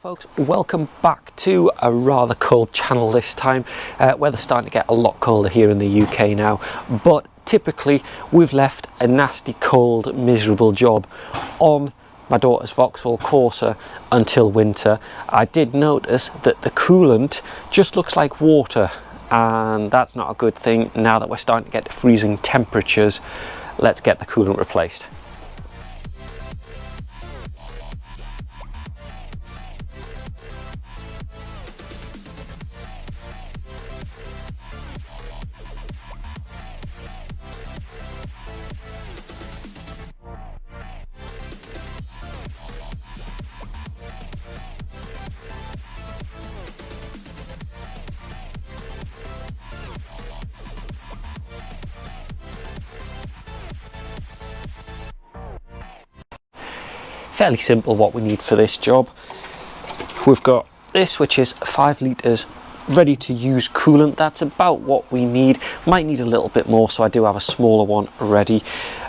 Folks, welcome back to a rather cold channel this time. Weather's starting to get a lot colder here in the UK now, but typically we've left a nasty cold miserable job on my daughter's Vauxhall Corsa until winter. I did notice that the coolant just looks like water, and that's not a good thing. Now that we're starting to get to freezing temperatures, let's get the coolant replaced. Fairly simple what we need for this job. We've got this, which is 5 litres ready to use coolant. That's about what we need. Might need a little bit more, so I do have a smaller one ready.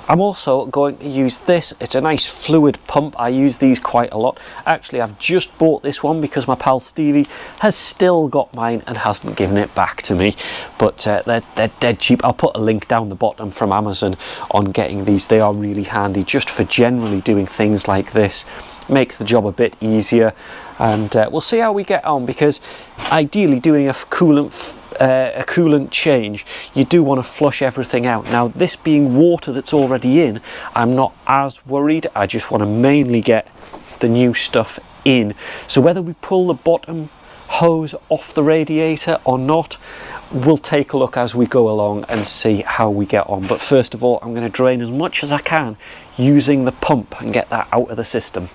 I'm also going to use this. It's a nice fluid pump. I use these quite a lot. Actually, I've just bought this one because my pal Stevie has still got mine and hasn't given it back to me, but they're dead cheap. I'll put a link down the bottom from Amazon on getting these. They are really handy just for generally doing things like this. Makes the job a bit easier, and we'll see how we get on, because ideally doing a coolant change, you do want to flush everything out. Now, this being water that's already in, I'm not as worried. I just want to mainly get the new stuff in. So whether we pull the bottom hose off the radiator or not, we'll take a look as we go along and see how we get on. But first of all, I'm going to drain as much as I can using the pump and get that out of the system.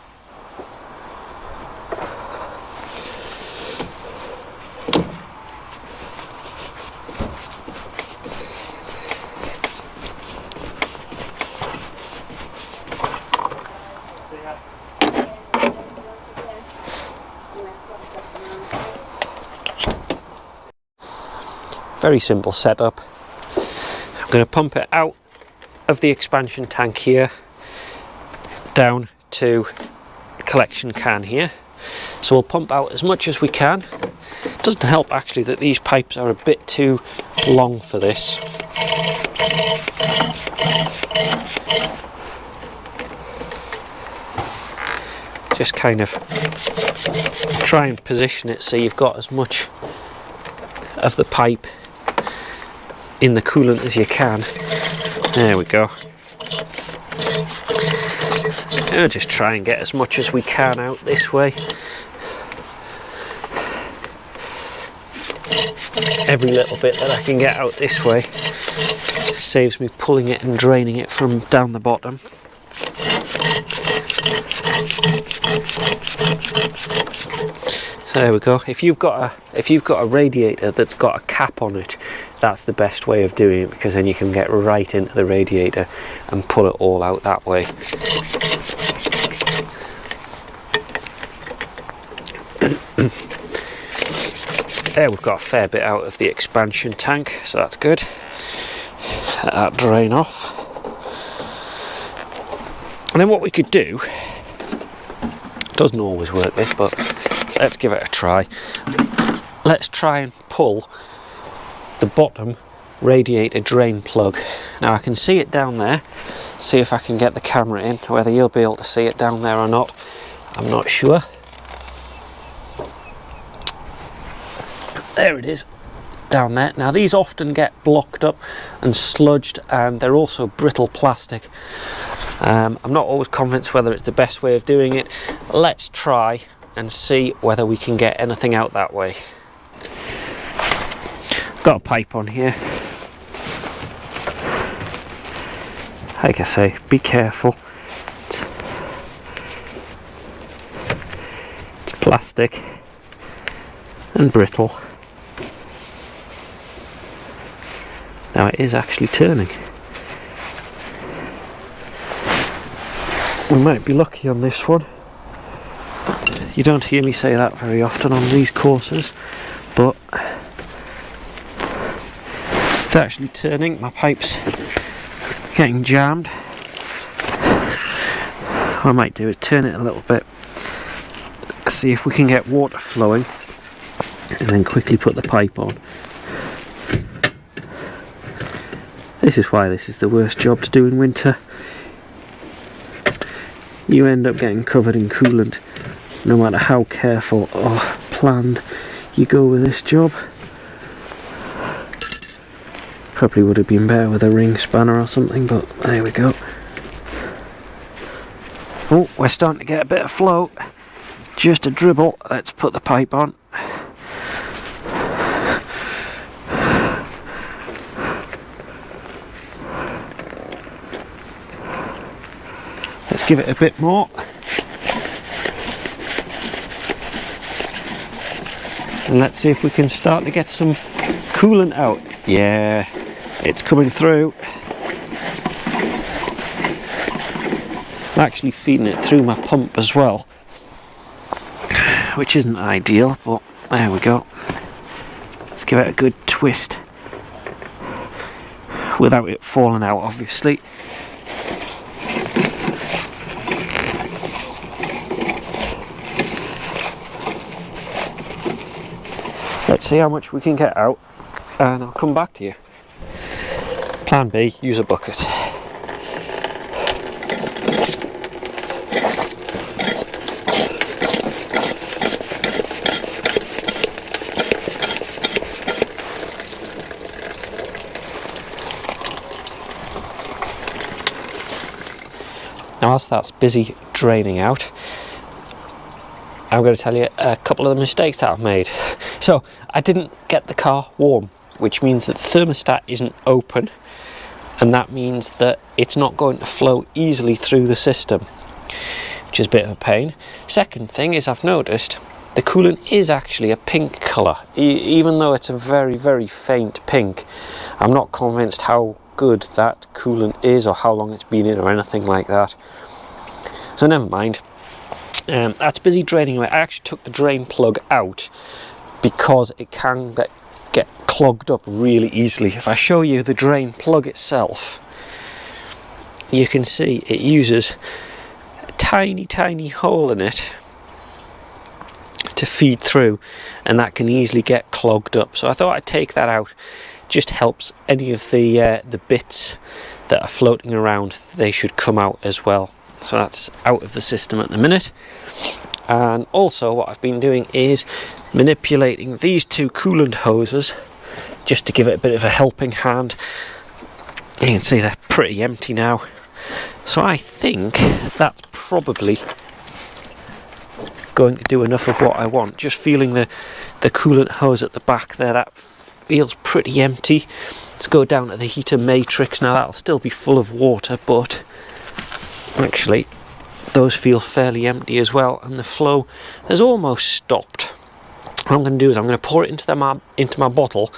Very simple setup. I'm going to pump it out of the expansion tank here down to the collection can here. So we'll pump out as much as we can. It doesn't help actually that these pipes are a bit too long for this. Just kind of try and position it so you've got as much of the pipe in the coolant as you can. There we go. I'll just try and get as much as we can out this way. Every little bit that I can get out this way saves me pulling it and draining it from down the bottom. There we go. If you've got a radiator that's got a cap on it, that's the best way of doing it, because then you can get right into the radiator and pull it all out that way. There, we've got a fair bit out of the expansion tank, so that's good. Let that drain off. And then what we could do, doesn't always work this, but let's give it a try. Let's try and pull the bottom radiator drain plug. Now I can see it down there. See if I can get the camera in. Whether you'll be able to see it down there or not, I'm not sure. There it is, down there. Now these often get blocked up and sludged, and they're also brittle plastic. I'm not always convinced whether it's the best way of doing it. Let's try and see whether we can get anything out that way. Got a pipe on here. Like I say, be careful. It's plastic and brittle. Now it is actually turning. We might be lucky on this one. You don't hear me say that very often on these courses, but it's actually turning. My pipe's getting jammed. What I might do is turn it a little bit see if we can get water flowing and then quickly put the pipe on. This is why this is the worst job to do in winter. You end up getting covered in coolant no matter how careful or planned you go with this job. Probably would have been better with a ring spanner or something, but there we go. Oh, we're starting to get a bit of flow. Just a dribble. Let's put the pipe on. Let's give it a bit more. And let's see if we can start to get some coolant out. Yeah, it's coming through. I'm actually feeding it through my pump as well, which isn't ideal, but there we go. Let's give it a good twist without it falling out, obviously. Let's see how much we can get out and I'll come back to you. Plan B, use a bucket. Now whilst that's busy draining out, I'm going to tell you a couple of the mistakes that I've made. So I didn't get the car warm, which means that the thermostat isn't open, and that means that it's not going to flow easily through the system, which is a bit of a pain. Second thing is I've noticed the coolant is actually a pink colour, even though it's a very, very faint pink. I'm not convinced how good that coolant is or how long it's been in or anything like that. So never mind. That's busy draining away. I actually took the drain plug out because it can get clogged up really easily. If I show you the drain plug itself, you can see it uses a tiny hole in it to feed through, and that can easily get clogged up. So I thought I'd take that out. Just helps any of the bits that are floating around, they should come out as well. So that's out of the system at the minute. And also what I've been doing is manipulating these two coolant hoses just to give it a bit of a helping hand. You can see they're pretty empty now. So I think that's probably going to do enough of what I want. Just feeling the coolant hose at the back there, that feels pretty empty. Let's go down to the heater matrix now. That'll still be full of water, but actually those feel fairly empty as well, and the flow has almost stopped. What I'm going to do is I'm going to pour it into my bottle,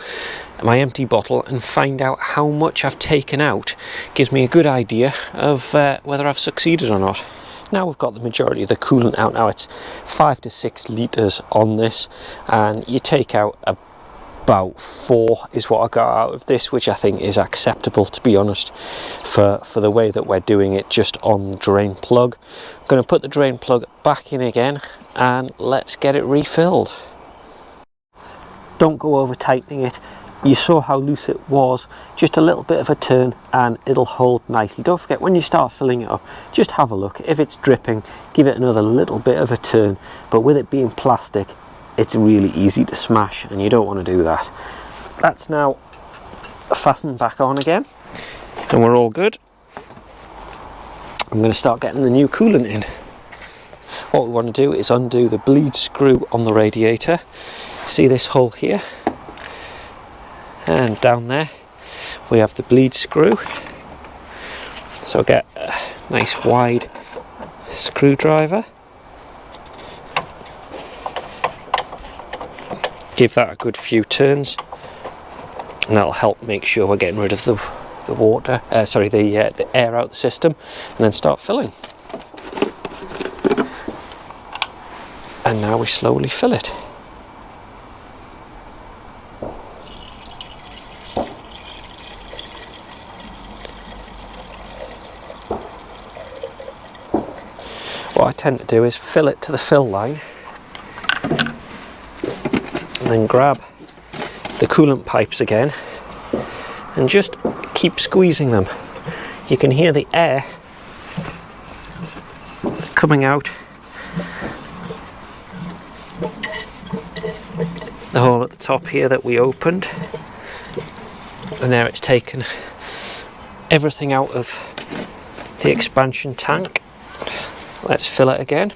my empty bottle, and find out how much I've taken out. Gives me a good idea of whether I've succeeded or not. Now we've got the majority of the coolant out. Now it's 5 to 6 litres on this, and you take out about 4 is what I got out of this, which I think is acceptable, to be honest, for the way that we're doing it just on the drain plug. I'm going to put the drain plug back in again and let's get it refilled. Don't go over tightening it. You saw how loose it was. Just a little bit of a turn and it'll hold nicely. Don't forget, when you start filling it up, just have a look. If it's dripping, give it another little bit of a turn. But with it being plastic, it's really easy to smash, and you don't want to do that. That's now fastened back on again, and we're all good. I'm going to start getting the new coolant in. What we want to do is undo the bleed screw on the radiator. See this hole here? And down there we have the bleed screw. So get a nice wide screwdriver. Give that a good few turns, and that'll help make sure we're getting rid of the water, the air out the system, and then start filling. And now we slowly fill it. What I tend to do is fill it to the fill line, and then grab the coolant pipes again and just keep squeezing them. You can hear the air coming out the hole at the top here that we opened, and there it's taken everything out of the expansion tank. Let's fill it again.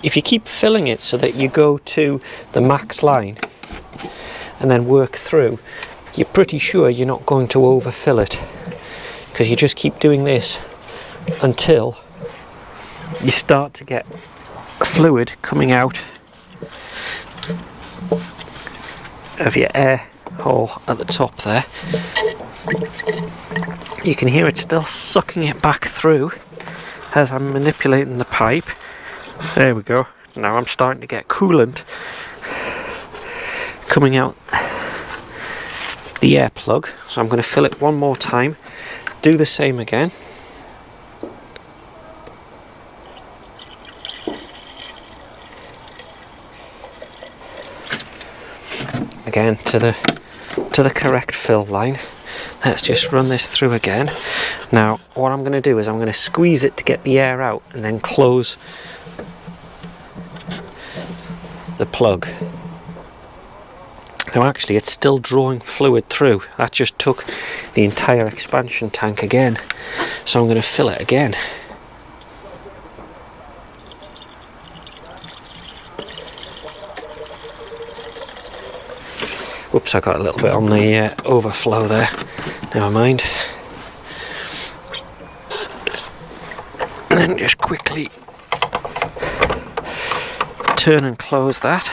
If you keep filling it so that you go to the max line and then work through, you're pretty sure you're not going to overfill it, because you just keep doing this until you start to get fluid coming out of your air hole at the top there. You can hear it still sucking it back through as I'm manipulating the pipe. There we go. Now I'm starting to get coolant coming out the air plug, so I'm going to fill it one more time, do the same again. Again to the correct fill line. Let's just run this through again. Now what I'm going to do is I'm going to squeeze it to get the air out and then close the plug. Now actually it's still drawing fluid through. That just took the entire expansion tank again, so I'm going to fill it again. Whoops, I got a little bit on the overflow there. Never mind. And then just quickly turn and close that.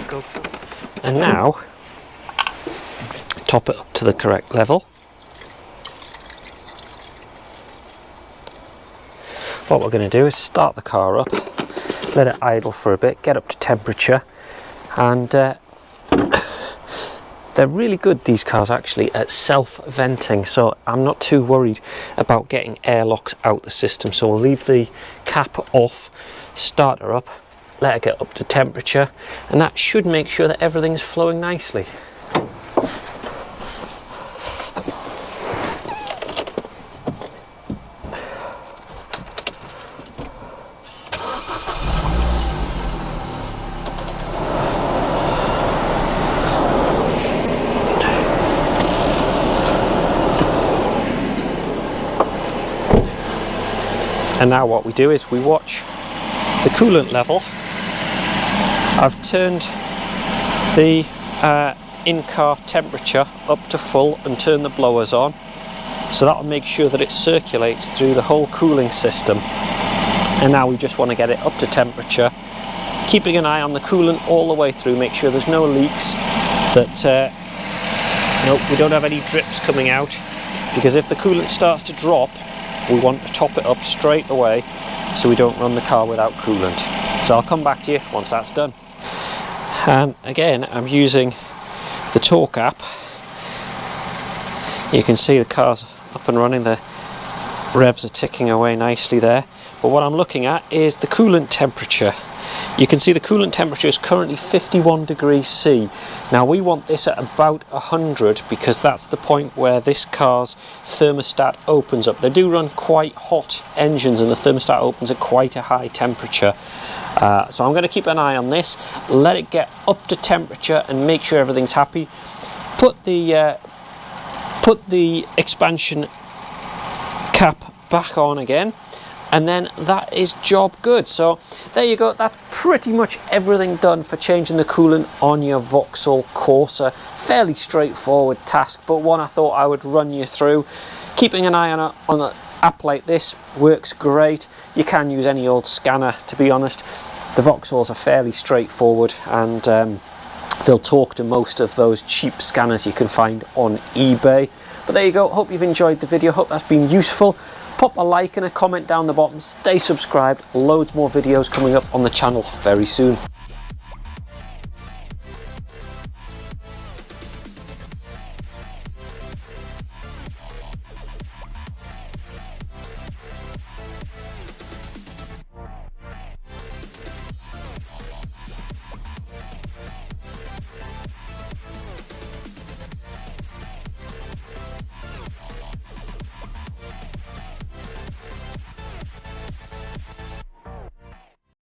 Go. And now top it up to the correct level. What we're going to do is start the car up, let it idle for a bit, get up to temperature, and they're really good, these cars actually, at self-venting, so I'm not too worried about getting airlocks out the system. So we'll leave the cap off, start her up, let it get up to temperature, and that should make sure that everything's flowing nicely. And now what we do is we watch the coolant level. I've turned the in-car temperature up to full and turned the blowers on, so that will make sure that it circulates through the whole cooling system. And now we just want to get it up to temperature, keeping an eye on the coolant all the way through, make sure there's no leaks, that nope, we don't have any drips coming out, because if the coolant starts to drop, we want to top it up straight away so we don't run the car without coolant. So I'll come back to you once that's done. And again, I'm using the torque app. You can see the car's up and running, the revs are ticking away nicely there. But what I'm looking at is the coolant temperature. You can see the coolant temperature is currently 51 degrees C. Now we want this at about 100, because that's the point where this car's thermostat opens up. They do run quite hot engines and the thermostat opens at quite a high temperature. So I'm going to keep an eye on this, let it get up to temperature and make sure everything's happy. Put the expansion cap back on again, and then that is job good. So there you go, that's pretty much everything done for changing the coolant on your Vauxhall Corsa. Fairly straightforward task, but one I thought I would run you through. Keeping an eye on an app like this works great. You can use any old scanner, to be honest. The Vauxhalls are fairly straightforward, and they'll talk to most of those cheap scanners you can find on eBay. But there you go, hope you've enjoyed the video, hope that's been useful. Pop a like and a comment down the bottom, stay subscribed, loads more videos coming up on the channel very soon.